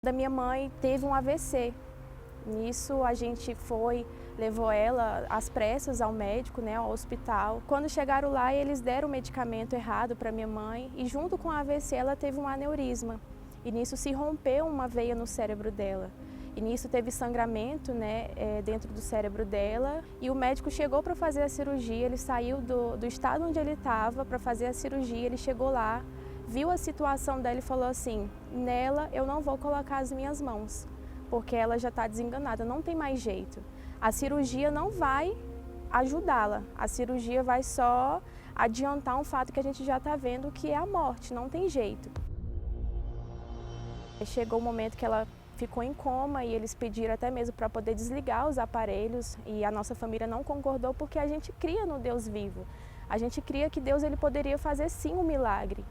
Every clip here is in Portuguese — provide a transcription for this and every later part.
Da minha mãe teve um AVC. Nisso a gente levou ela às pressas ao médico, ao hospital. Quando chegaram lá, eles deram o medicamento errado para minha mãe e junto com o AVC ela teve um aneurisma. E nisso se rompeu uma veia no cérebro dela. E nisso teve sangramento, dentro do cérebro dela. E o médico chegou para fazer a cirurgia, ele saiu do estado onde ele estava para fazer a cirurgia, ele chegou lá, viu a situação dela e falou assim: nela eu não vou colocar as minhas mãos, porque ela já está desenganada, não tem mais jeito. A cirurgia não vai ajudá-la, a cirurgia vai só adiantar um fato que a gente já está vendo, que é a morte, não tem jeito. Chegou o momento que ela ficou em coma e eles pediram até mesmo para poder desligar os aparelhos e a nossa família não concordou, porque a gente cria no Deus vivo, a gente cria que Deus ele poderia fazer sim um milagre.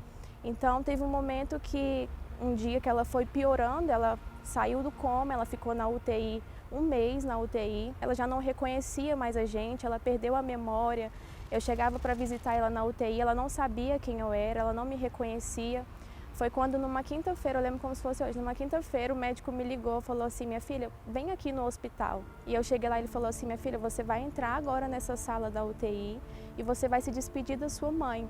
Então teve um momento que, um dia que ela foi piorando, ela saiu do coma, ela ficou na UTI, um mês na UTI, ela já não reconhecia mais a gente, ela perdeu a memória. Eu chegava para visitar ela na UTI, ela não sabia quem eu era, ela não me reconhecia. Foi quando numa quinta-feira, eu lembro como se fosse hoje, numa quinta-feira o médico me ligou, falou assim: minha filha, vem aqui no hospital. E eu cheguei lá e ele falou assim: minha filha, você vai entrar agora nessa sala da UTI e você vai se despedir da sua mãe.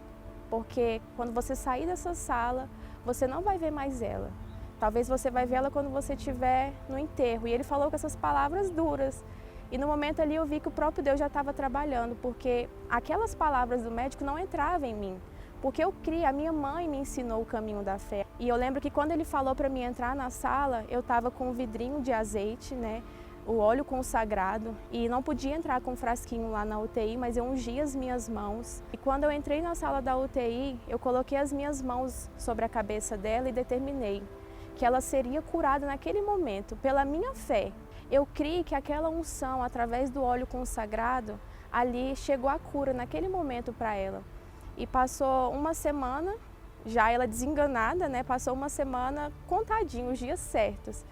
Porque quando você sair dessa sala, você não vai ver mais ela. Talvez você vai ver ela quando você estiver no enterro. E ele falou com essas palavras duras. E no momento ali eu vi que o próprio Deus já estava trabalhando, porque aquelas palavras do médico não entravam em mim. Porque eu criei, a minha mãe me ensinou o caminho da fé. E eu lembro que quando ele falou para mim entrar na sala, eu estava com um vidrinho de azeite, o óleo consagrado, e não podia entrar com um frasquinho lá na UTI, mas eu ungi as minhas mãos. E quando eu entrei na sala da UTI, eu coloquei as minhas mãos sobre a cabeça dela e determinei que ela seria curada naquele momento, pela minha fé. Eu criei que aquela unção, através do óleo consagrado, ali chegou a cura naquele momento para ela. E passou uma semana, já ela desenganada, passou uma semana contadinho, os dias certos.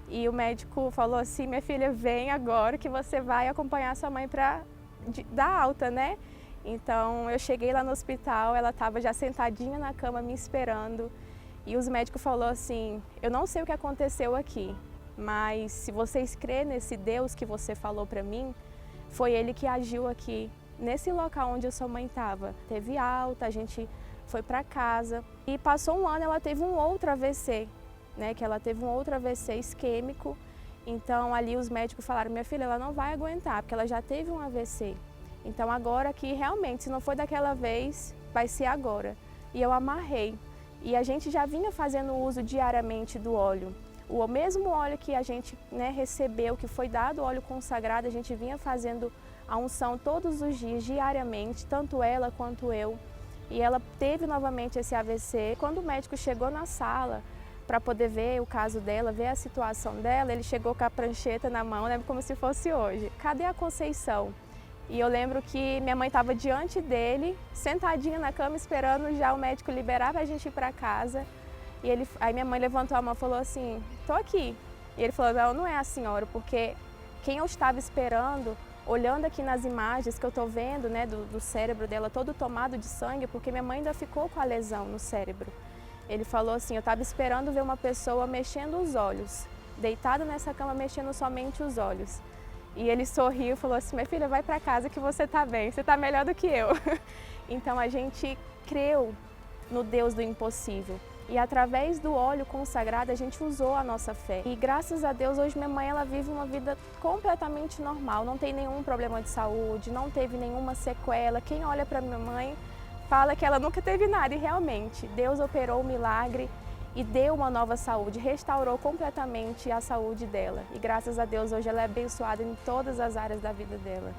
E o médico falou assim: minha filha, vem agora que você vai acompanhar sua mãe para dar alta, Então eu cheguei lá no hospital, ela estava já sentadinha na cama me esperando. E os médicos falaram assim: eu não sei o que aconteceu aqui, mas se vocês crêem nesse Deus que você falou para mim, foi Ele que agiu aqui, nesse local onde a sua mãe estava. Teve alta, a gente foi para casa e passou um ano, ela teve um outro AVC. Que ela teve um outro AVC isquêmico, então ali os médicos falaram: minha filha, ela não vai aguentar, porque ela já teve um AVC. Então agora que realmente, se não foi daquela vez, vai ser agora. E eu amarrei. E a gente já vinha fazendo uso diariamente do óleo. O mesmo óleo que a gente recebeu, que foi dado, o óleo consagrado, a gente vinha fazendo a unção todos os dias, diariamente, tanto ela quanto eu. E ela teve novamente esse AVC. Quando o médico chegou na sala, para poder ver o caso dela, ver a situação dela, ele chegou com a prancheta na mão, lembro como se fosse hoje. Cadê a Conceição? E eu lembro que minha mãe estava diante dele, sentadinha na cama, esperando já o médico liberar para a gente ir para casa. E aí minha mãe levantou a mão e falou assim: tô aqui. E ele falou: não, não é a senhora, porque quem eu estava esperando, olhando aqui nas imagens que eu estou vendo, do cérebro dela todo tomado de sangue, porque minha mãe ainda ficou com a lesão no cérebro. Ele falou assim: eu estava esperando ver uma pessoa mexendo os olhos, deitada nessa cama mexendo somente os olhos. E ele sorriu e falou assim: minha filha, vai para casa que você está bem, você está melhor do que eu. Então a gente creu no Deus do impossível. E através do óleo consagrado a gente usou a nossa fé. E graças a Deus hoje minha mãe ela vive uma vida completamente normal, não tem nenhum problema de saúde, não teve nenhuma sequela. Quem olha para minha mãe fala que ela nunca teve nada, e realmente Deus operou o milagre e deu uma nova saúde, restaurou completamente a saúde dela. E graças a Deus hoje ela é abençoada em todas as áreas da vida dela.